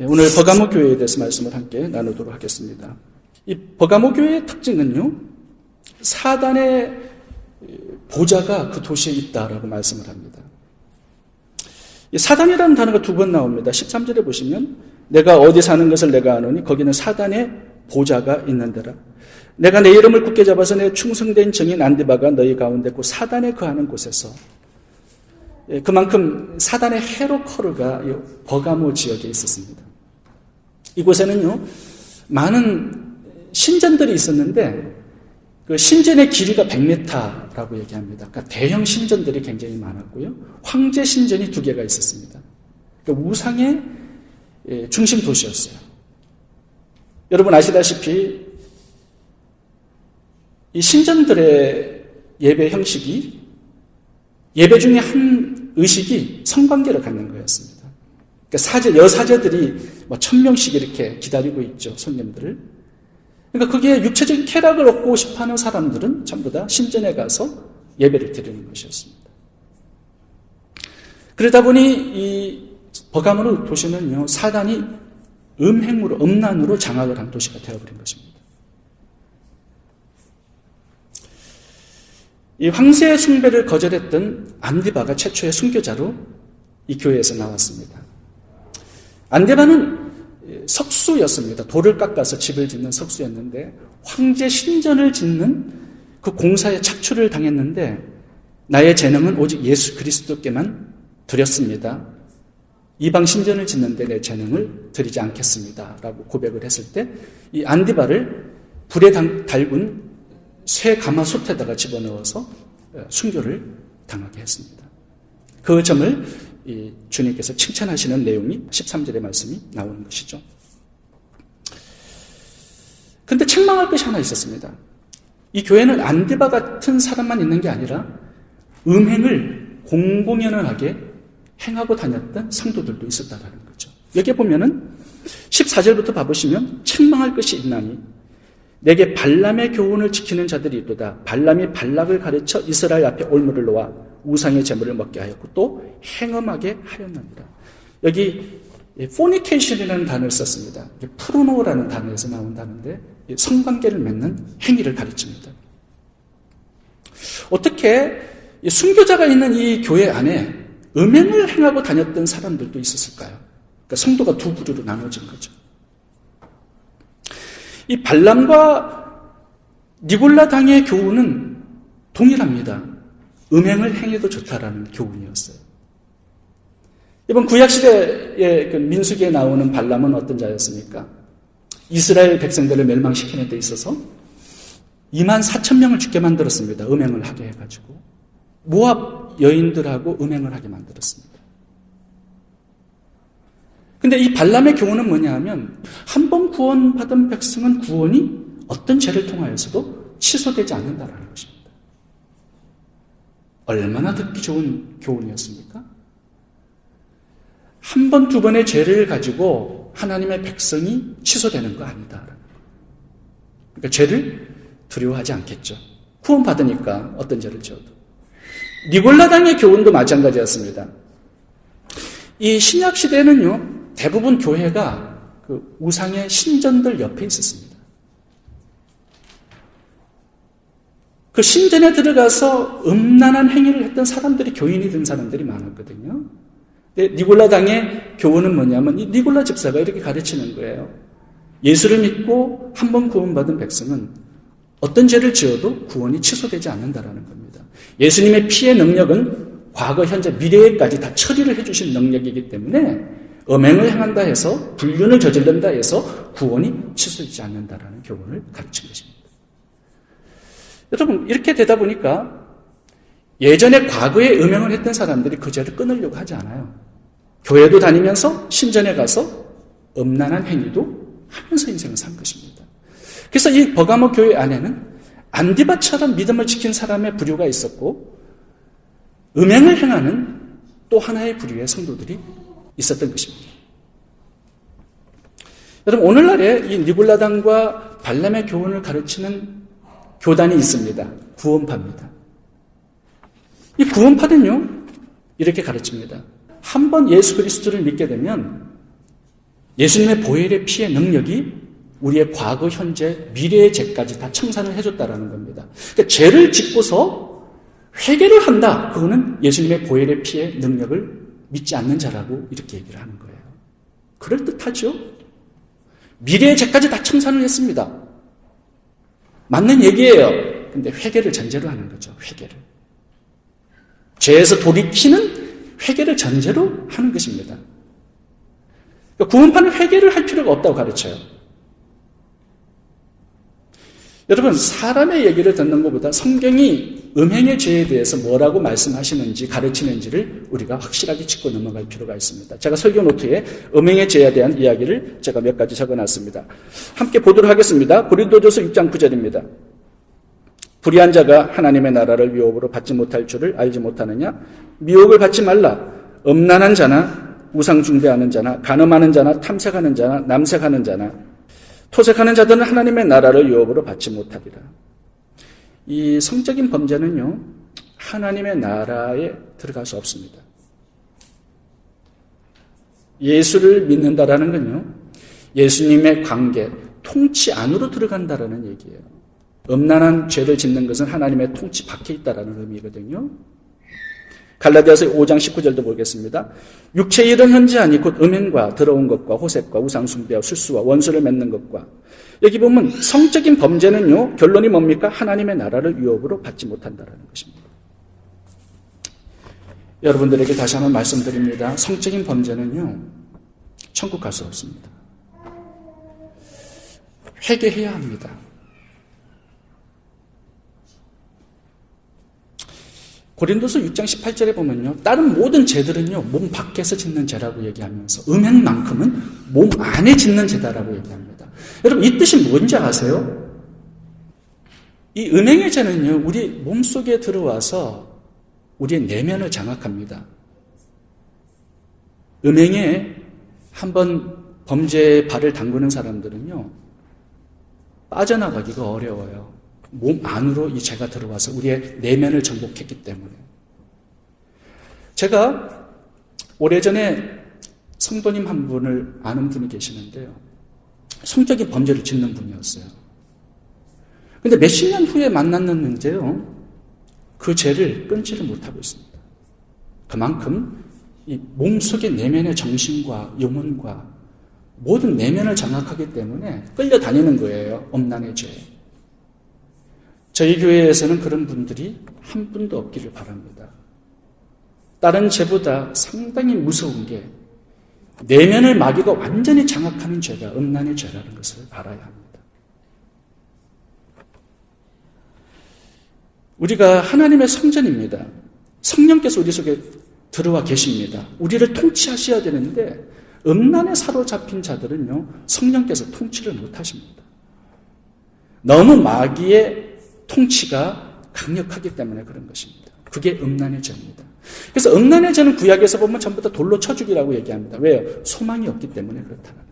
오늘 버가모 교회에 대해서 말씀을 함께 나누도록 하겠습니다. 이 버가모 교회의 특징은요, 사단의 보좌가 그 도시에 있다라고 말씀을 합니다. 이 사단이라는 단어가 두 번 나옵니다. 13절에 보시면 내가 어디 사는 것을 내가 아노니 거기는 사단의 보좌가 있는 데라. 내가 내 이름을 굳게 잡아서 내 충성된 증인 안디바가 너희 가운데 곧 사단에 거하는 곳에서, 그만큼 사단의 헤로커르가 버가모 지역에 있었습니다. 이곳에는요, 많은 신전들이 있었는데 그 신전의 길이가 100m라고 얘기합니다. 그러니까 대형 신전들이 굉장히 많았고요. 황제 신전이 2개가 있었습니다. 그러니까 우상의 중심 도시였어요. 여러분 아시다시피 이 신전들의 예배 형식이 예배 중에 한 의식이 성관계를 갖는 거였습니다. 그러니까 여사제들이 1000명씩 이렇게 기다리고 있죠, 손님들을. 그러니까 거기에 육체적인 쾌락을 얻고 싶어하는 사람들은 전부 다 신전에 가서 예배를 드리는 것이었습니다. 그러다 보니 이 버가모 도시는요, 사단이 음란으로 장악을 한 도시가 되어버린 것입니다. 이 황새 숭배를 거절했던 안디바가 최초의 순교자로 이 교회에서 나왔습니다. 안디바는 석수였습니다. 돌을 깎아서 집을 짓는 석수였는데 황제 신전을 짓는 그 공사에 착출을 당했는데 나의 재능은 오직 예수 그리스도께만 드렸습니다. 이방 신전을 짓는데 내 재능을 드리지 않겠습니다. 라고 고백을 했을 때 이 안디바를 불에 달군 쇠 가마솥에다가 집어넣어서 순교를 당하게 했습니다. 그 점을 주님께서 칭찬하시는 내용이 13절의 말씀이 나오는 것이죠. 그런데 책망할 것이 하나 있었습니다. 이 교회는 안디바 같은 사람만 있는 게 아니라 음행을 공공연하게 행하고 다녔던 성도들도 있었다는 거죠. 여기 보면은 14절부터 봐보시면 책망할 것이 있나니 내게 발람의 교훈을 지키는 자들이 있도다. 발람이 발락을 가르쳐 이스라엘 앞에 올무를 놓아 우상의 제물을 먹게 하였고 또 행음하게 하였느니라. 여기 fornication이라는 단어를 썼습니다. 프로노라는 단어에서 나온 단어인데 성관계를 맺는 행위를 가르칩니다. 어떻게 순교자가 있는 이 교회 안에 음행을 행하고 다녔던 사람들도 있었을까요? 그러니까 성도가 두 부류로 나눠진 거죠. 이 발람과 니골라 당의 교훈은 동일합니다. 음행을 행해도 좋다라는 교훈이었어요. 이번 구약시대의 그 민수기에 나오는 발람은 어떤 자였습니까? 이스라엘 백성들을 멸망시키는 데 있어서 24,000명을 죽게 만들었습니다. 음행을 하게 해가지고. 모압 여인들하고 음행을 하게 만들었습니다. 근데 이 발람의 교훈은 뭐냐 하면 한 번 구원받은 백성은 구원이 어떤 죄를 통하여서도 취소되지 않는다라는 것입니다. 얼마나 듣기 좋은 교훈이었습니까? 한 번, 두 번의 죄를 가지고 하나님의 백성이 취소되는 거 아니다라는 거. 그러니까 죄를 두려워하지 않겠죠. 구원받으니까 어떤 죄를 지어도. 니골라당의 교훈도 마찬가지였습니다. 이 신약 시대는요, 대부분 교회가 그 우상의 신전들 옆에 있었습니다. 그 신전에 들어가서 음란한 행위를 했던 사람들이 교인이 된 사람들이 많았거든요. 근데 니골라당의 교훈은 뭐냐면 이 니골라 집사가 이렇게 가르치는 거예요. 예수를 믿고 한 번 구원받은 백성은 어떤 죄를 지어도 구원이 취소되지 않는다라는 겁니다. 예수님의 피의 능력은 과거, 현재, 미래에까지 다 처리를 해주신 능력이기 때문에 음행을 행한다 해서 불륜을 저지른다 해서 구원이 취소되지 않는다라는 교훈을 가르친 것입니다. 여러분 이렇게 되다 보니까 예전에 과거에 음행을 했던 사람들이 그 죄를 끊으려고 하지 않아요. 교회도 다니면서 신전에 가서 음란한 행위도 하면서 인생을 산 것입니다. 그래서 이 버가모 교회 안에는 안디바처럼 믿음을 지킨 사람의 부류가 있었고 음행을 행하는 또 하나의 부류의 성도들이 있었던 것입니다. 여러분 오늘날에 이 니골라당과 발람의 교훈을 가르치는 교단이 있습니다. 구원파입니다. 이 구원파는요 이렇게 가르칩니다. 한 번 예수 그리스도를 믿게 되면 예수님의 보혈의 피의 능력이 우리의 과거, 현재, 미래의 죄까지 다 청산을 해줬다라는 겁니다. 그러니까 죄를 짓고서 회개를 한다. 그거는 예수님의 보혈의 피의 능력을 믿지 않는 자라고 이렇게 얘기를 하는 거예요. 그럴듯하죠? 미래의 죄까지 다 청산을 했습니다. 맞는 얘기예요. 근데 회개를 전제로 하는 거죠. 회개를. 죄에서 돌이키는 회개를 전제로 하는 것입니다. 그러니까 구원파는 회개를 할 필요가 없다고 가르쳐요. 여러분, 사람의 얘기를 듣는 것보다 성경이 음행의 죄에 대해서 뭐라고 말씀하시는지 가르치는지를 우리가 확실하게 짚고 넘어갈 필요가 있습니다. 제가 설교 노트에 음행의 죄에 대한 이야기를 제가 몇 가지 적어놨습니다. 함께 보도록 하겠습니다. 고린도전서 6장 9절입니다. 불의한 자가 하나님의 나라를 유업으로 받지 못할 줄을 알지 못하느냐? 미혹을 받지 말라. 음란한 자나 우상 숭배하는 자나 간음하는 자나 탐색하는 자나 남색하는 자나 토색하는 자들은 하나님의 나라를 유업으로 받지 못하리라. 이 성적인 범죄는요, 하나님의 나라에 들어갈 수 없습니다. 예수를 믿는다라는 건요, 예수님의 관계, 통치 안으로 들어간다라는 얘기예요. 음란한 죄를 짓는 것은 하나님의 통치 밖에 있다라는 의미거든요. 갈라디아서 5장 19절도 보겠습니다. 육체의 일은 현재하니 곧 음행과 더러운 것과 호색과 우상숭배와 술수와 원수를 맺는 것과, 여기 보면 성적인 범죄는요, 결론이 뭡니까? 하나님의 나라를 유업으로 받지 못한다는 것입니다. 여러분들에게 다시 한번 말씀드립니다. 성적인 범죄는요, 천국 갈 수 없습니다. 회개해야 합니다. 고린도서 6장 18절에 보면요, 다른 모든 죄들은요, 몸 밖에서 짓는 죄라고 얘기하면서 음행만큼은 몸 안에 짓는 죄다라고 얘기합니다. 여러분, 이 뜻이 뭔지 아세요? 이 음행의 죄는요, 우리 몸속에 들어와서 우리의 내면을 장악합니다. 음행에 한번 범죄에 발을 담그는 사람들은요, 빠져나가기가 어려워요. 몸 안으로 이 죄가 들어와서 우리의 내면을 정복했기 때문에. 제가 오래전에 성도님 한 분을 아는 분이 계시는데요, 성적인 범죄를 짓는 분이었어요. 근데 몇십 년 후에 만났는데요, 그 죄를 끊지를 못하고 있습니다. 그만큼 이 몸속의 내면의 정신과 영혼과 모든 내면을 장악하기 때문에 끌려다니는 거예요. 엄난의 죄. 저희 교회에서는 그런 분들이 한 분도 없기를 바랍니다. 다른 죄보다 상당히 무서운 게 내면을 마귀가 완전히 장악하는 죄가 음란의 죄라는 것을 알아야 합니다. 우리가 하나님의 성전입니다. 성령께서 우리 속에 들어와 계십니다. 우리를 통치하셔야 되는데 음란에 사로잡힌 자들은요, 성령께서 통치를 못하십니다. 너무 마귀의 통치가 강력하기 때문에 그런 것입니다. 그게 음란의 죄입니다. 그래서 음란의 죄는 구약에서 보면 전부 다 돌로 쳐 죽이라고 얘기합니다. 왜요? 소망이 없기 때문에 그렇다는 거예요.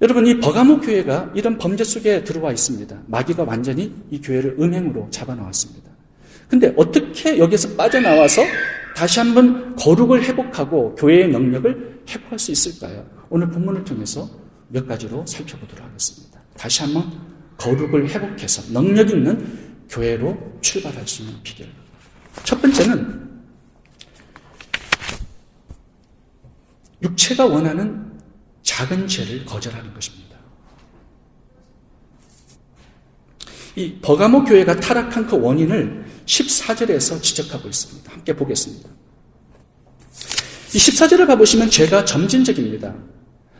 여러분, 이 버가모 교회가 이런 범죄 속에 들어와 있습니다. 마귀가 완전히 이 교회를 음행으로 잡아놓았습니다. 근데 어떻게 여기서 빠져나와서 다시 한번 거룩을 회복하고 교회의 능력을 회복할 수 있을까요? 오늘 본문을 통해서 몇 가지로 살펴보도록 하겠습니다. 다시 한번 거룩을 회복해서 능력 있는 교회로 출발할 수 있는 비결. 첫 번째는 육체가 원하는 작은 죄를 거절하는 것입니다. 이 버가모 교회가 타락한 그 원인을 14절에서 지적하고 있습니다. 함께 보겠습니다. 이 14절을 봐보시면 죄가 점진적입니다.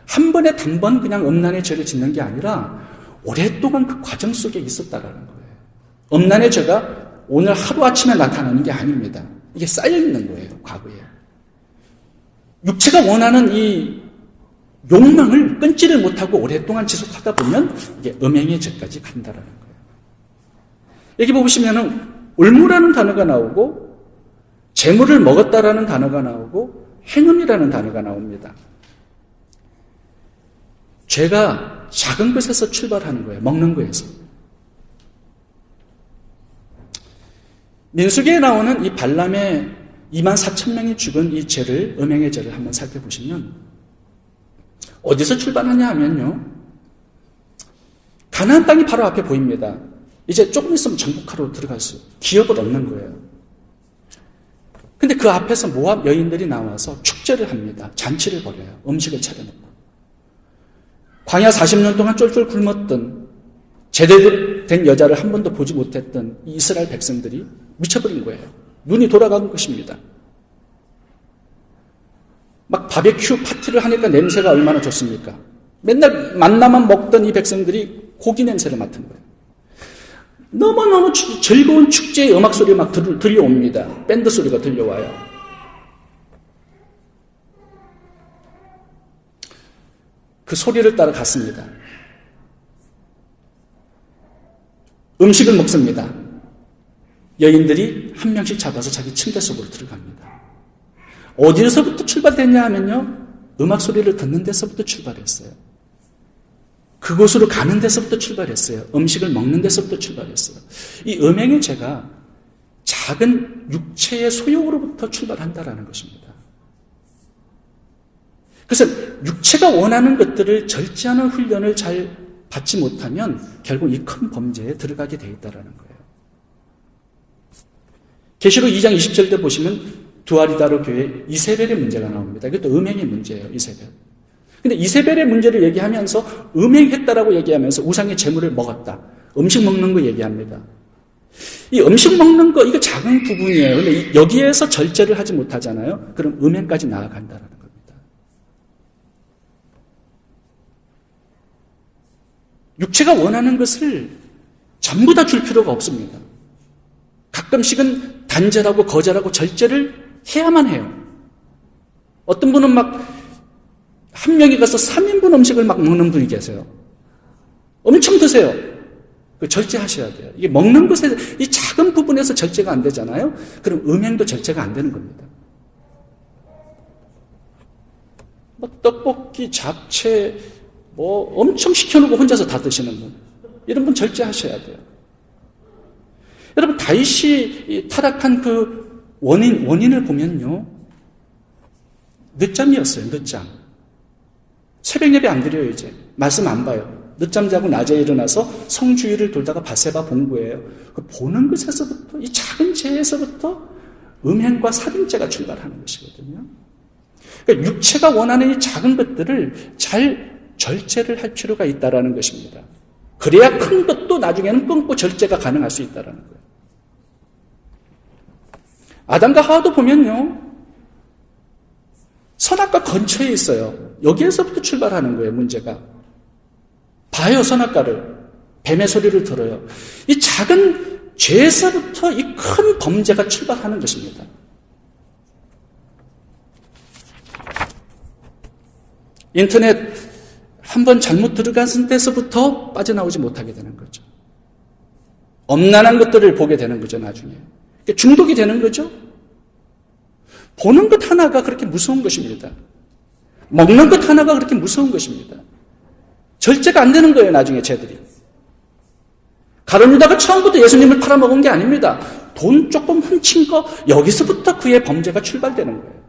한 번에 단번 그냥 음란의 죄를 짓는 게 아니라 오랫동안 그 과정 속에 있었다라는 거예요. 음란의 죄가 오늘 하루아침에 나타나는 게 아닙니다. 이게 쌓여있는 거예요, 과거에. 육체가 원하는 이 욕망을 끊지를 못하고 오랫동안 지속하다 보면 이게 음행의 죄까지 간다라는 거예요. 여기 보시면은 울무라는 단어가 나오고 재물을 먹었다라는 단어가 나오고 행음이라는 단어가 나옵니다. 죄가 작은 것에서 출발하는 거예요. 먹는 거에서. 민수기에 나오는 이 발람의 24,000명이 죽은 이 죄를, 음행의 죄를 한번 살펴보시면 어디서 출발하냐 하면요, 가나안 땅이 바로 앞에 보입니다. 이제 조금 있으면 정복하러 들어갈 수, 기업을 얻는 거예요. 근데 그 앞에서 모압 여인들이 나와서 축제를 합니다. 잔치를 벌여요. 음식을 차려놓고. 광야 40년 동안 쫄쫄 굶었던, 제대로 된 여자를 한 번도 보지 못했던 이 이스라엘 백성들이 미쳐버린 거예요. 눈이 돌아간 것입니다. 막 바베큐 파티를 하니까 냄새가 얼마나 좋습니까? 맨날 만나만 먹던 이 백성들이 고기 냄새를 맡은 거예요. 너무너무 즐거운 축제의 음악 소리가 막 들려옵니다. 밴드 소리가 들려와요. 그 소리를 따라 갔습니다. 음식을 먹습니다. 여인들이 한 명씩 잡아서 자기 침대 속으로 들어갑니다. 어디서부터 출발됐냐 하면요, 음악 소리를 듣는 데서부터 출발했어요. 그곳으로 가는 데서부터 출발했어요. 음식을 먹는 데서부터 출발했어요. 이 음행의 죄가 작은 육체의 소욕으로부터 출발한다라는 것입니다. 그래서 육체가 원하는 것들을 절제하는 훈련을 잘 받지 못하면 결국 이 큰 범죄에 들어가게 돼 있다는 거예요. 계시록 2장 20절때 보시면 두아리다로 교회 이세벨의 문제가 나옵니다. 이것도 음행의 문제예요. 이세벨. 근데 이세벨의 문제를 얘기하면서 음행했다라고 얘기하면서 우상의 재물을 먹었다. 음식 먹는 거 얘기합니다. 이 음식 먹는 거, 이거 작은 부분이에요. 근데 여기에서 절제를 하지 못하잖아요. 그럼 음행까지 나아간다라는 겁니다. 육체가 원하는 것을 전부 다 줄 필요가 없습니다. 가끔씩은 단절하고 거절하고 절제를 해야만 해요. 어떤 분은 막 한 명이 가서 3인분 음식을 막 먹는 분이 계세요. 엄청 드세요. 절제하셔야 돼요. 이게 먹는 것에, 이 작은 부분에서 절제가 안 되잖아요. 그럼 음행도 절제가 안 되는 겁니다. 막 떡볶이, 잡채, 엄청 시켜놓고 혼자서 다 드시는 분. 이런 분 절제하셔야 돼요. 여러분, 다윗이 타락한 그 원인을 보면요, 늦잠이었어요. 늦잠. 새벽 예배 안 드려요. 이제 말씀 안 봐요. 늦잠 자고 낮에 일어나서 성주의를 돌다가 밧세바 본 거예요. 그 보는 것에서부터, 이 작은 죄에서부터 음행과 살인죄가 출발하는 것이거든요. 그러니까 육체가 원하는 이 작은 것들을 잘 절제를 할 필요가 있다는 것입니다. 그래야 큰 것도 나중에는 끊고 절제가 가능할 수 있다는 거예요. 아담과 하와도 보면요, 선악과 근처에 있어요. 여기에서부터 출발하는 거예요, 문제가. 봐요, 선악과를. 뱀의 소리를 들어요. 이 작은 죄에서부터 이 큰 범죄가 출발하는 것입니다. 인터넷 한번 잘못 들어간 데서부터 빠져나오지 못하게 되는 거죠. 엄난한 것들을 보게 되는 거죠, 나중에. 중독이 되는 거죠. 보는 것 하나가 그렇게 무서운 것입니다. 먹는 것 하나가 그렇게 무서운 것입니다. 절제가 안 되는 거예요, 나중에 쟤들이. 가룟유다가 처음부터 예수님을 팔아먹은 게 아닙니다. 돈 조금 훔친 거, 여기서부터 그의 범죄가 출발되는 거예요.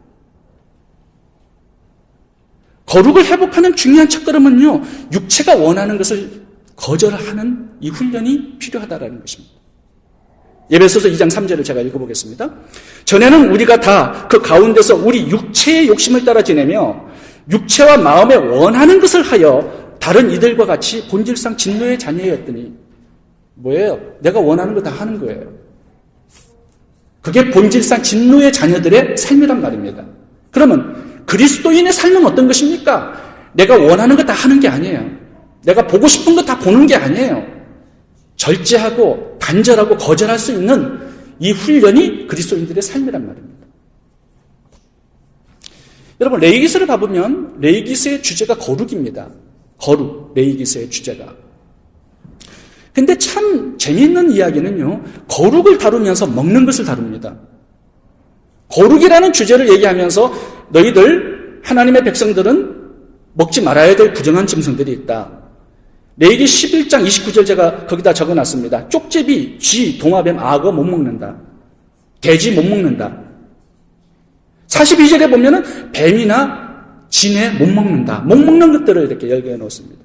거룩을 회복하는 중요한 첫걸음은요, 육체가 원하는 것을 거절하는 이 훈련이 필요하다는 것입니다. 에베소서 2장 3절을 제가 읽어보겠습니다. 전에는 우리가 다 그 가운데서 우리 육체의 욕심을 따라 지내며 육체와 마음에 원하는 것을 하여 다른 이들과 같이 본질상 진노의 자녀였더니, 뭐예요? 내가 원하는 거 다 하는 거예요. 그게 본질상 진노의 자녀들의 삶이란 말입니다. 그러면 그리스도인의 삶은 어떤 것입니까? 내가 원하는 거 다 하는 게 아니에요. 내가 보고 싶은 거 다 보는 게 아니에요. 절제하고 단절하고 거절할 수 있는 이 훈련이 그리스도인들의 삶이란 말입니다. 여러분, 레위기서를 봐보면 레위기서의 주제가 거룩입니다. 거룩, 레위기서의 주제가. 근데 참 재미있는 이야기는요, 거룩을 다루면서 먹는 것을 다룹니다. 거룩이라는 주제를 얘기하면서 너희들 하나님의 백성들은 먹지 말아야 될 부정한 짐승들이 있다. 레위기 11장 29절 제가 거기다 적어놨습니다. 쪽제비, 쥐, 도마뱀, 악어 못 먹는다. 돼지 못 먹는다. 42절에 보면은 뱀이나 진에 못 먹는다. 못 먹는 것들을 이렇게 열거해 놓습니다.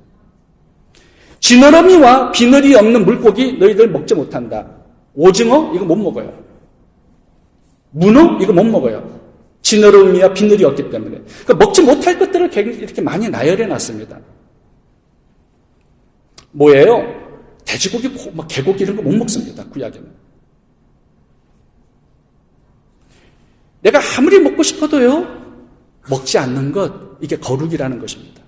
지느러미와 비늘이 없는 물고기 너희들 먹지 못한다. 오징어 이거 못 먹어요. 문어 이거 못 먹어요. 지느러미와 비늘이 없기 때문에. 그러니까 먹지 못할 것들을 이렇게 많이 나열해 놨습니다. 뭐예요? 돼지고기, 개고기 이런 거 못 먹습니다. 구약에는. 내가 아무리 먹고 싶어도요, 먹지 않는 것, 이게 거룩이라는 것입니다.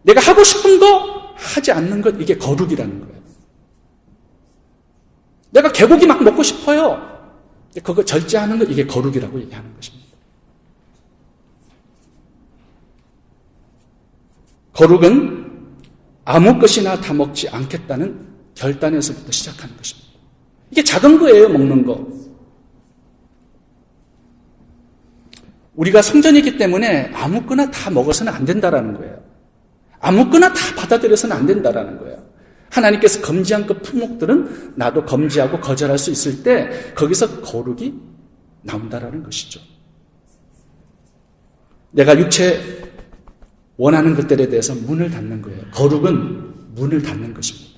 내가 하고 싶은 거 하지 않는 것, 이게 거룩이라는 거예요. 내가 개고기 막 먹고 싶어요. 그거 절제하는 것, 이게 거룩이라고 얘기하는 것입니다. 거룩은 아무 것이나 다 먹지 않겠다는 결단에서부터 시작하는 것입니다. 이게 작은 거예요, 먹는 거. 우리가 성전이기 때문에 아무거나 다 먹어서는 안 된다라는 거예요. 아무거나 다 받아들여서는 안 된다라는 거예요. 하나님께서 금지한 그 품목들은 나도 금지하고 거절할 수 있을 때 거기서 거룩이 나온다라는 것이죠. 내가 육체 원하는 것들에 대해서 문을 닫는 거예요. 거룩은 문을 닫는 것입니다.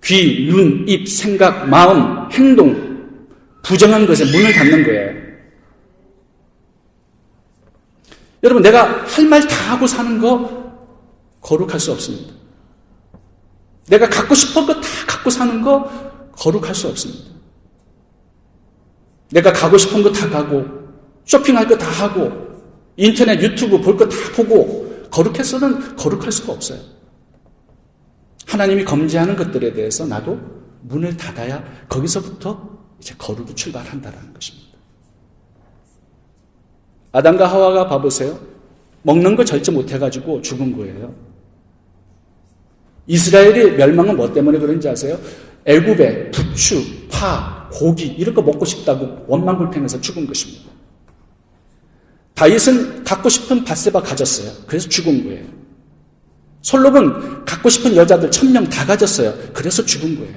귀, 눈, 입, 생각, 마음, 행동, 부정한 것에 문을 닫는 거예요. 여러분, 내가 할 말 다 하고 사는 거 거룩할 수 없습니다. 내가 갖고 싶은 거 다 갖고 사는 거 거룩할 수 없습니다. 내가 가고 싶은 거 다 가고 쇼핑할 거 다 하고 인터넷 유튜브 볼 거 다 보고 거룩해서는 거룩할 수가 없어요. 하나님이 금지하는 것들에 대해서 나도 문을 닫아야 거기서부터 이제 거룩이 출발한다는 것입니다. 아담과 하와가 봐보세요. 먹는 거 절제 못해가지고 죽은 거예요. 이스라엘의 멸망은 뭐 때문에 그런지 아세요? 애굽에 부추, 파, 고기 이런 거 먹고 싶다고 원망불평해서 죽은 것입니다. 다윗은 갖고 싶은 밧세바 가졌어요. 그래서 죽은 거예요. 솔로몬 갖고 싶은 여자들 1000명 다 가졌어요. 그래서 죽은 거예요.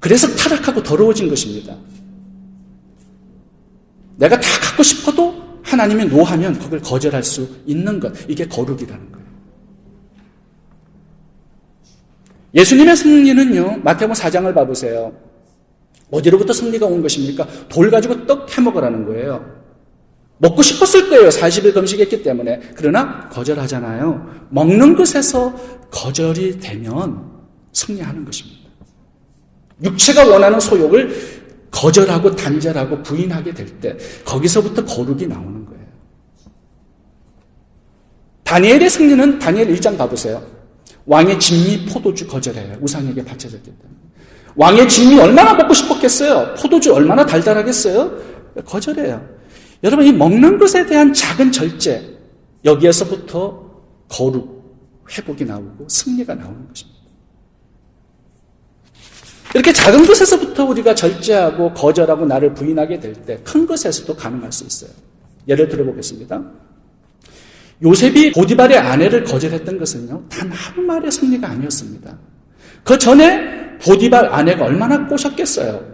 그래서 타락하고 더러워진 것입니다. 내가 다 갖고 싶어도 하나님이 노하면 그걸 거절할 수 있는 것, 이게 거룩이라는 거예요. 예수님의 승리는요, 마태복음 4장을 봐보세요. 어디로부터 승리가 온 것입니까? 돌 가지고 떡 해먹으라는 거예요. 먹고 싶었을 거예요. 40일 금식했기 때문에. 그러나 거절하잖아요. 먹는 것에서 거절이 되면 승리하는 것입니다. 육체가 원하는 소욕을 거절하고 단절하고 부인하게 될 때 거기서부터 거룩이 나오는 거예요. 다니엘의 승리는 다니엘 1장 가보세요. 왕의 진미 포도주 거절해요. 우상에게 바쳐졌기 때문에. 왕의 진미 얼마나 먹고 싶었겠어요? 포도주 얼마나 달달하겠어요? 거절해요. 여러분, 이 먹는 것에 대한 작은 절제, 여기에서부터 거룩, 회복이 나오고 승리가 나오는 것입니다. 이렇게 작은 것에서부터 우리가 절제하고 거절하고 나를 부인하게 될 때 큰 것에서도 가능할 수 있어요. 예를 들어보겠습니다. 요셉이 보디발의 아내를 거절했던 것은요, 단 한 말의 승리가 아니었습니다. 그 전에 보디발 아내가 얼마나 꼬셨겠어요.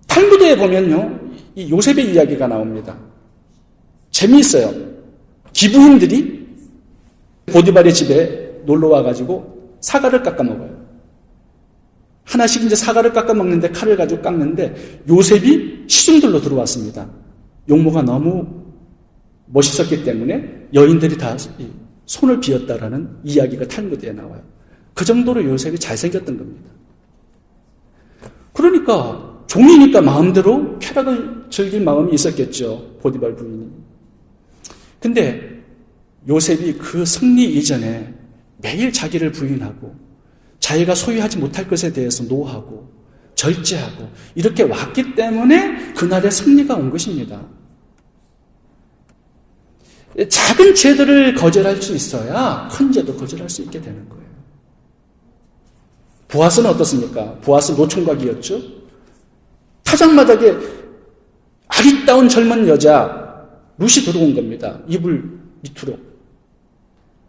탈무드에 보면요, 이 요셉의 이야기가 나옵니다. 재미있어요. 기부인들이 보디발의 집에 놀러 와가지고 사과를 깎아 먹어요. 하나씩 이제 사과를 깎아 먹는데 칼을 가지고 깎는데 요셉이 시중들로 들어왔습니다. 용모가 너무 멋있었기 때문에 여인들이 다 손을 비었다라는 이야기가 탈무드에 나와요. 그 정도로 요셉이 잘생겼던 겁니다. 그러니까 종이니까 마음대로 쾌락을 즐길 마음이 있었겠죠. 보디발 부인이. 근데 요셉이 그 승리 이전에 매일 자기를 부인하고 자기가 소유하지 못할 것에 대해서 노하고 절제하고 이렇게 왔기 때문에 그날의 승리가 온 것입니다. 작은 죄들을 거절할 수 있어야 큰 죄도 거절할 수 있게 되는 거예요. 보아스는 어떻습니까? 보아스 노총각이었죠. 타작마당에 아리따운 젊은 여자 룻이 들어온 겁니다. 이불 밑으로.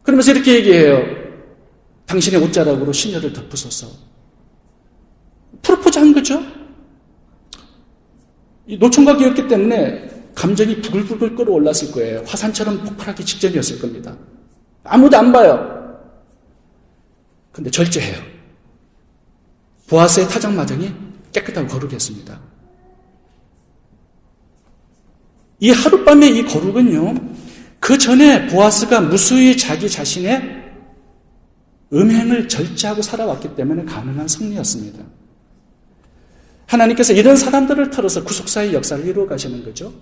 그러면서 이렇게 얘기해요. 당신의 옷자락으로 시녀를 덮으소서. 프로포즈 한 거죠. 이 노총각이었기 때문에 감정이 부글부글 끓어올랐을 거예요. 화산처럼 폭발하기 직전이었을 겁니다. 아무도 안 봐요. 근데 절제해요. 보아스의 타작마당이 깨끗하고 거룩했습니다. 이 하룻밤의 이 거룩은요, 그 전에 보아스가 무수히 자기 자신의 음행을 절제하고 살아왔기 때문에 가능한 승리였습니다. 하나님께서 이런 사람들을 털어서 구속사의 역사를 이루어 가시는 거죠.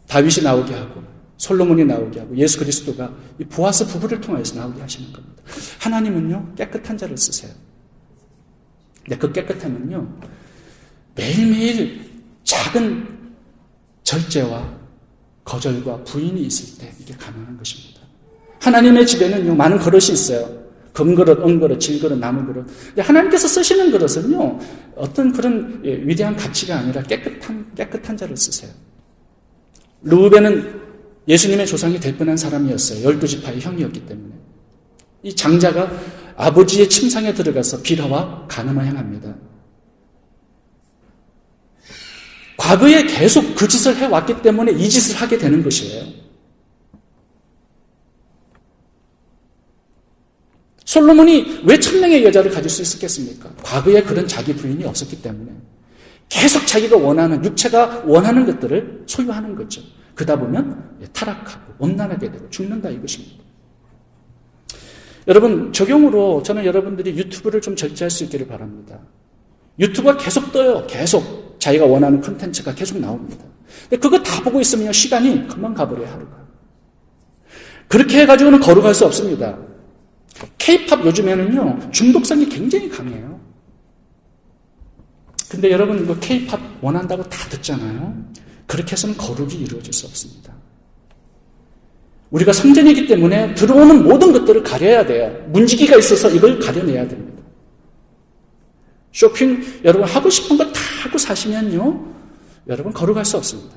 다윗이 나오게 하고 솔로몬이 나오게 하고 예수 그리스도가 이 보아스 부부를 통해서 나오게 하시는 겁니다. 하나님은요, 깨끗한 자를 쓰세요. 근데 그 깨끗함은요, 매일매일 작은 절제와 거절과 부인이 있을 때 이게 가능한 것입니다. 하나님의 집에는요, 많은 그릇이 있어요. 금그릇, 은그릇, 질그릇, 나무그릇. 근데 하나님께서 쓰시는 그릇은요, 어떤 그런 위대한 가치가 아니라 깨끗한 자를 쓰세요. 르우벤은 예수님의 조상이 될 뻔한 사람이었어요. 12지파의 형이었기 때문에. 이 장자가 아버지의 침상에 들어가서 비라와 간음을 행합니다. 과거에 계속 그 짓을 해왔기 때문에 이 짓을 하게 되는 것이에요. 솔로몬이 왜 1000명의 여자를 가질 수 있었겠습니까? 과거에 그런 자기 부인이 없었기 때문에 계속 자기가 원하는, 육체가 원하는 것들을 소유하는 거죠. 그러다 보면 타락하고 온난하게 되고 죽는다 이것입니다. 여러분, 적용으로 저는 여러분들이 유튜브를 좀 절제할 수 있기를 바랍니다. 유튜브가 계속 떠요. 계속 자기가 원하는 콘텐츠가 계속 나옵니다. 근데 그거 다 보고 있으면 시간이 금방 가버려요, 하루가. 그렇게 해가지고는 거룩할 수 없습니다. K-팝 요즘에는요, 중독성이 굉장히 강해요. 근데 여러분, 이거 K-팝 원한다고 다 듣잖아요. 그렇게 해서는 거룩이 이루어질 수 없습니다. 우리가 성전이기 때문에 들어오는 모든 것들을 가려야 돼요. 문지기가 있어서 이걸 가려내야 됩니다. 쇼핑 여러분 하고 싶은 거 다 하고 사시면요, 여러분 거룩할 수 없습니다.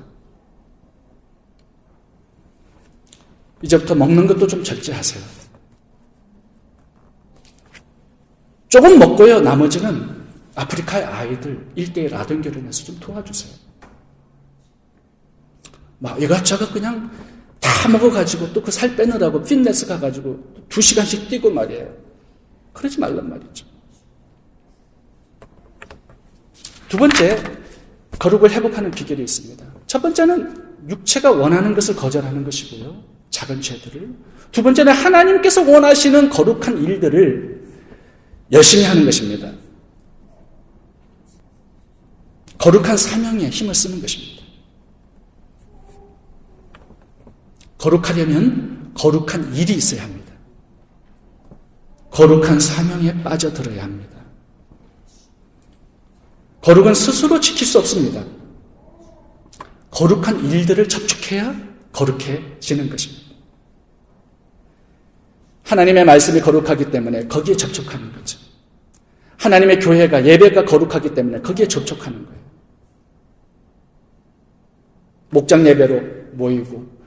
이제부터 먹는 것도 좀 절제하세요. 조금 먹고요, 나머지는 아프리카의 아이들 1:1 아동 결혼해서 좀 도와주세요. 막 이것저것 그냥 다 먹어가지고 또 그 살 빼느라고 피트니스 가가지고 2시간씩 뛰고 말이에요. 그러지 말란 말이죠. 두 번째, 거룩을 회복하는 비결이 있습니다. 첫 번째는 육체가 원하는 것을 거절하는 것이고요, 작은 죄들을. 두 번째는 하나님께서 원하시는 거룩한 일들을 열심히 하는 것입니다. 거룩한 사명에 힘을 쓰는 것입니다. 거룩하려면 거룩한 일이 있어야 합니다. 거룩한 사명에 빠져들어야 합니다. 거룩은 스스로 지킬 수 없습니다. 거룩한 일들을 접촉해야 거룩해지는 것입니다. 하나님의 말씀이 거룩하기 때문에 거기에 접촉하는 거죠. 하나님의 교회가, 예배가 거룩하기 때문에 거기에 접촉하는 거예요. 목장 예배로 모이고,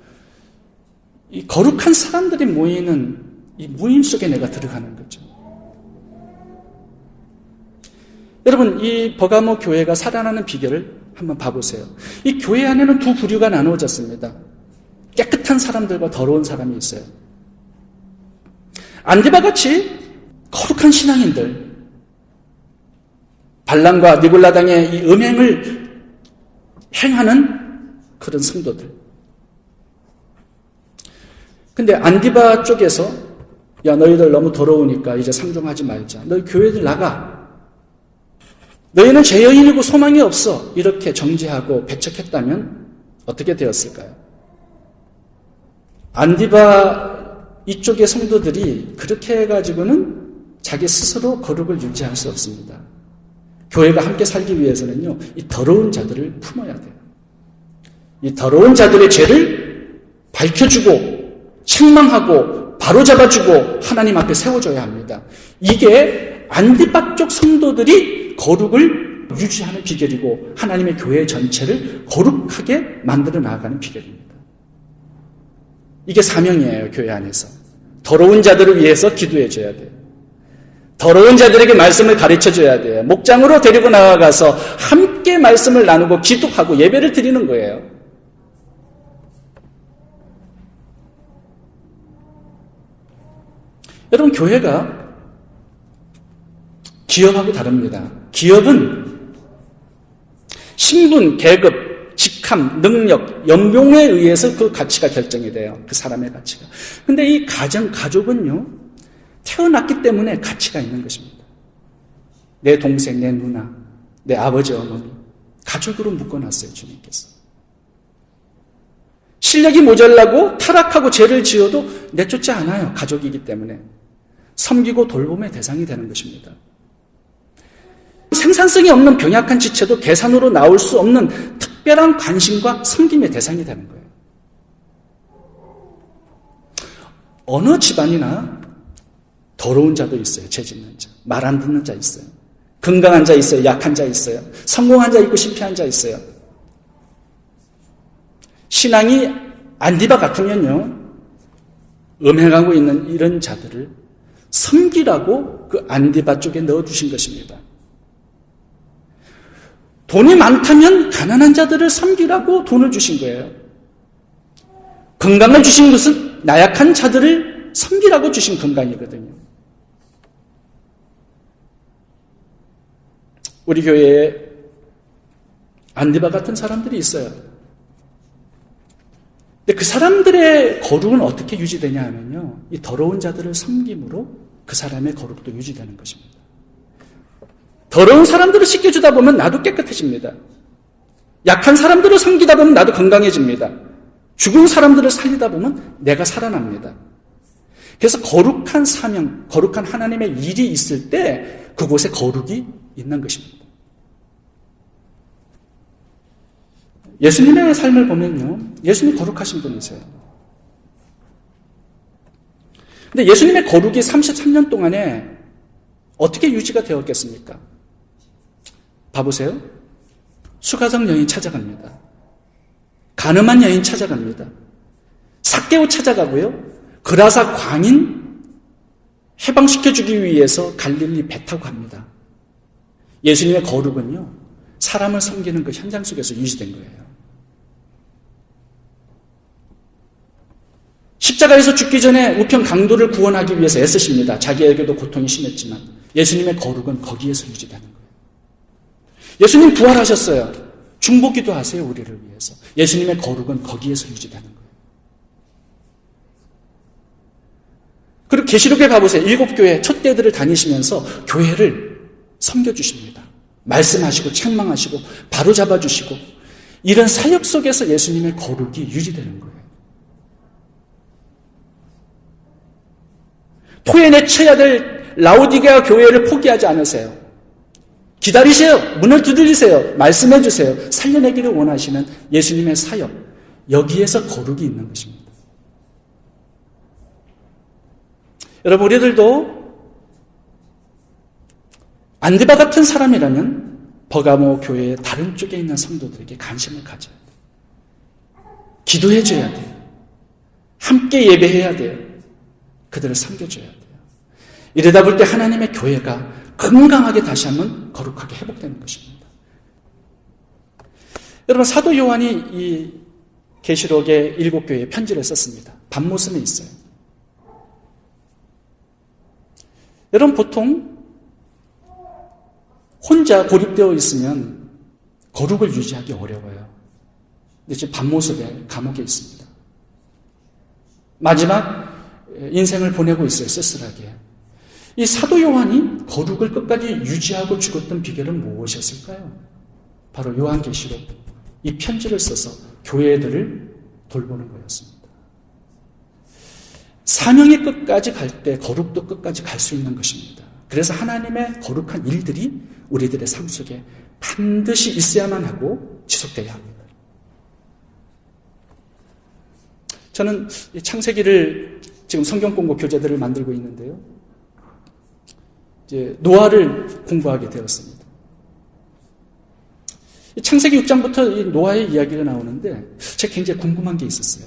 이 거룩한 사람들이 모이는 이 모임 속에 내가 들어가는 거죠. 여러분, 이 버가모 교회가 살아나는 비결을 한번 봐보세요. 이 교회 안에는 두 부류가 나누어졌습니다. 깨끗한 사람들과 더러운 사람이 있어요. 안디바같이 거룩한 신앙인들, 발람과 니골라당의 이 음행을 행하는 그런 성도들. 근데 안디바 쪽에서, 야, 너희들 너무 더러우니까 이제 상종하지 말자. 너희 교회들 나가. 너희는 제 여인이고 소망이 없어. 이렇게 정죄하고 배척했다면 어떻게 되었을까요? 안디바 이쪽의 성도들이 그렇게 해가지고는 자기 스스로 거룩을 유지할 수 없습니다. 교회가 함께 살기 위해서는요, 이 더러운 자들을 품어야 돼요. 이 더러운 자들의 죄를 밝혀주고 책망하고 바로잡아주고 하나님 앞에 세워줘야 합니다. 이게 안디바 쪽 성도들이 거룩을 유지하는 비결이고 하나님의 교회 전체를 거룩하게 만들어 나가는 비결입니다. 이게 사명이에요, 교회 안에서. 더러운 자들을 위해서 기도해 줘야 돼요. 더러운 자들에게 말씀을 가르쳐줘야 돼요. 목장으로 데리고 나아가서 함께 말씀을 나누고 기도하고 예배를 드리는 거예요. 여러분, 교회가 기업하고 다릅니다. 기업은 신분, 계급, 직함, 능력, 연봉에 의해서 그 가치가 결정이 돼요. 그 사람의 가치가. 근데 이 가족은요, 태어났기 때문에 가치가 있는 것입니다. 내 동생, 내 누나, 내 아버지, 어머니, 가족으로 묶어놨어요, 주님께서. 실력이 모자라고 타락하고 죄를 지어도 내쫓지 않아요. 가족이기 때문에. 섬기고 돌봄의 대상이 되는 것입니다. 생산성이 없는 병약한 지체도 계산으로 나올 수 없는 특별한 관심과 섬김의 대상이 되는 거예요. 어느 집안이나 더러운 자도 있어요. 죄 짓는 자. 말 안 듣는 자 있어요. 건강한 자 있어요. 약한 자 있어요. 성공한 자 있고 실패한 자 있어요. 신앙이 안디바 같으면요, 음행하고 있는 이런 자들을 섬기라고 그 안디바 쪽에 넣어주신 것입니다. 돈이 많다면 가난한 자들을 섬기라고 돈을 주신 거예요. 건강을 주신 것은 나약한 자들을 섬기라고 주신 건강이거든요. 우리 교회에 안디바 같은 사람들이 있어요. 근데 그 사람들의 거룩은 어떻게 유지되냐 하면요, 이 더러운 자들을 섬김으로 그 사람의 거룩도 유지되는 것입니다. 더러운 사람들을 씻겨주다 보면 나도 깨끗해집니다. 약한 사람들을 섬기다 보면 나도 건강해집니다. 죽은 사람들을 살리다 보면 내가 살아납니다. 그래서 거룩한 사명, 거룩한 하나님의 일이 있을 때 그곳에 거룩이 있는 것입니다. 예수님의 삶을 보면요, 예수님 거룩하신 분이세요. 근데 예수님의 거룩이 33년 동안에 어떻게 유지가 되었겠습니까? 봐보세요. 수가성 여인 찾아갑니다. 가늠한 여인 찾아갑니다. 삭개오 찾아가고요. 그라사 광인 해방시켜주기 위해서 갈릴리 배 타고 갑니다. 예수님의 거룩은요, 사람을 섬기는 그 현장 속에서 유지된 거예요. 십자가에서 죽기 전에 우편 강도를 구원하기 위해서 애쓰십니다. 자기에게도 고통이 심했지만 예수님의 거룩은 거기에서 유지되는 거예요. 예수님 부활하셨어요. 중보기도 하세요, 우리를 위해서. 예수님의 거룩은 거기에서 유지되는 거예요. 그리고 계시록에 가보세요. 7교회 촛대들을 다니시면서 교회를 섬겨주십니다. 말씀하시고 책망하시고 바로잡아주시고, 이런 사역 속에서 예수님의 거룩이 유지되는 거예요. 토해내쳐야 될 라오디게아 교회를 포기하지 않으세요. 기다리세요. 문을 두드리세요. 말씀해 주세요. 살려내기를 원하시는 예수님의 사역, 여기에서 거룩이 있는 것입니다. 여러분, 우리들도 안디바 같은 사람이라면 버가모 교회의 다른 쪽에 있는 성도들에게 관심을 가져야 돼요. 기도해 줘야 돼요. 함께 예배해야 돼요. 그들을 섬겨줘야 돼요. 이러다 볼 때 하나님의 교회가 건강하게 다시 한번 거룩하게 회복되는 것입니다. 여러분, 사도 요한이 이 계시록의 7교회에 편지를 썼습니다. 밤모섬에 있어요. 여러분, 보통 혼자 고립되어 있으면 거룩을 유지하기 어려워요. 근데 지금 밤모섬에 감옥에 있습니다. 마지막 인생을 보내고 있어요, 쓸쓸하게. 이 사도 요한이 거룩을 끝까지 유지하고 죽었던 비결은 무엇이었을까요? 바로 요한계시록 이 편지를 써서 교회들을 돌보는 거였습니다. 사명의 끝까지 갈 때 거룩도 끝까지 갈 수 있는 것입니다. 그래서 하나님의 거룩한 일들이 우리들의 삶 속에 반드시 있어야만 하고 지속돼야 합니다. 저는 이 창세기를 지금 성경 공부 교재들을 만들고 있는데요, 이제 노아를 공부하게 되었습니다. 창세기 6장부터 이 노아의 이야기가 나오는데 제가 굉장히 궁금한 게 있었어요.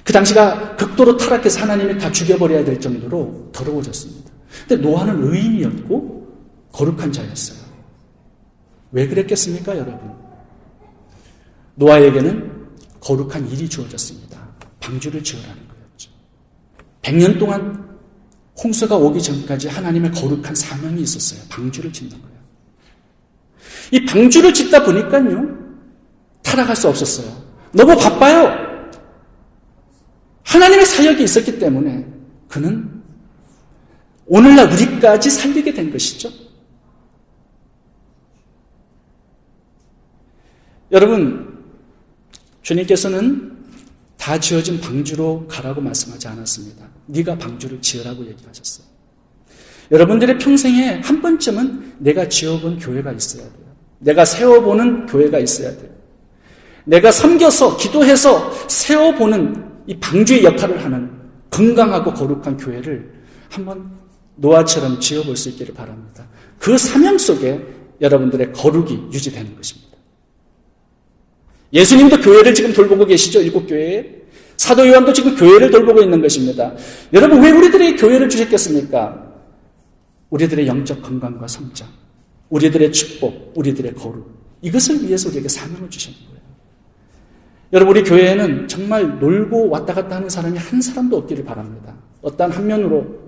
그 당시가 극도로 타락해서 하나님이 다 죽여버려야 될 정도로 더러워졌습니다. 근데 노아는 의인이었고 거룩한 자였어요. 왜 그랬겠습니까, 여러분? 노아에게는 거룩한 일이 주어졌습니다. 방주를 지으라는 거였죠. 100년 동안 홍수가 오기 전까지 하나님의 거룩한 사명이 있었어요. 방주를 짓는 거예요. 이 방주를 짓다 보니까요, 타락할 수 없었어요. 너무 바빠요. 하나님의 사역이 있었기 때문에 그는 오늘날 우리까지 살리게 된 것이죠. 여러분, 주님께서는 다 지어진 방주로 가라고 말씀하지 않았습니다. 네가 방주를 지으라고 얘기하셨어요. 여러분들의 평생에 한 번쯤은 내가 지어본 교회가 있어야 돼요. 내가 세워보는 교회가 있어야 돼요. 내가 섬겨서 기도해서 세워보는 이 방주의 역할을 하는 건강하고 거룩한 교회를 한번 노아처럼 지어볼 수 있기를 바랍니다. 그 사명 속에 여러분들의 거룩이 유지되는 것입니다. 예수님도 교회를 지금 돌보고 계시죠? 7교회에. 사도 요한도 지금 교회를 돌보고 있는 것입니다. 여러분, 왜 우리들에게 교회를 주셨겠습니까? 우리들의 영적 건강과 성장, 우리들의 축복, 우리들의 거룩, 이것을 위해서 우리에게 사명을 주시는 거예요. 여러분, 우리 교회에는 정말 놀고 왔다 갔다 하는 사람이 한 사람도 없기를 바랍니다. 어떤 한 면으로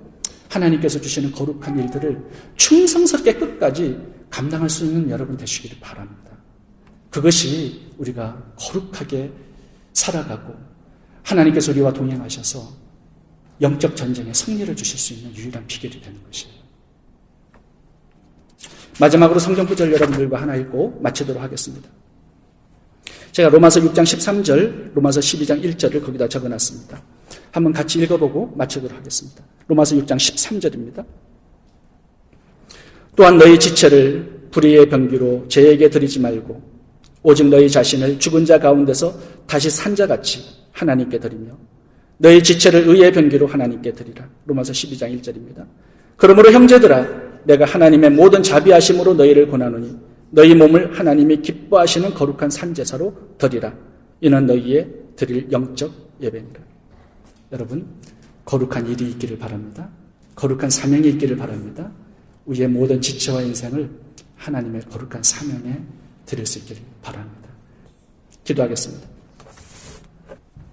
하나님께서 주시는 거룩한 일들을 충성스럽게 끝까지 감당할 수 있는 여러분 되시기를 바랍니다. 그것이 우리가 거룩하게 살아가고 하나님께서 우리와 동행하셔서 영적 전쟁에 승리를 주실 수 있는 유일한 비결이 되는 것이에요. 마지막으로 성경 구절 여러분들과 하나 읽고 마치도록 하겠습니다. 제가 로마서 6장 13절, 로마서 12장 1절을 거기다 적어놨습니다. 한번 같이 읽어보고 마치도록 하겠습니다. 로마서 6장 13절입니다. 또한 너희 지체를 불의의 병기로 죄에게 드리지 말고 오직 너희 자신을 죽은 자 가운데서 다시 산 자같이 하나님께 드리며 너희 지체를 의의 병기로 하나님께 드리라. 로마서 12장 1절입니다. 그러므로 형제들아, 내가 하나님의 모든 자비하심으로 너희를 권하노니 너희 몸을 하나님이 기뻐하시는 거룩한 산제사로 드리라. 이는 너희의 드릴 영적 예배니라. 여러분, 거룩한 일이 있기를 바랍니다. 거룩한 사명이 있기를 바랍니다. 우리의 모든 지체와 인생을 하나님의 거룩한 사명에 드릴 수 있기를 바랍니다. 기도하겠습니다.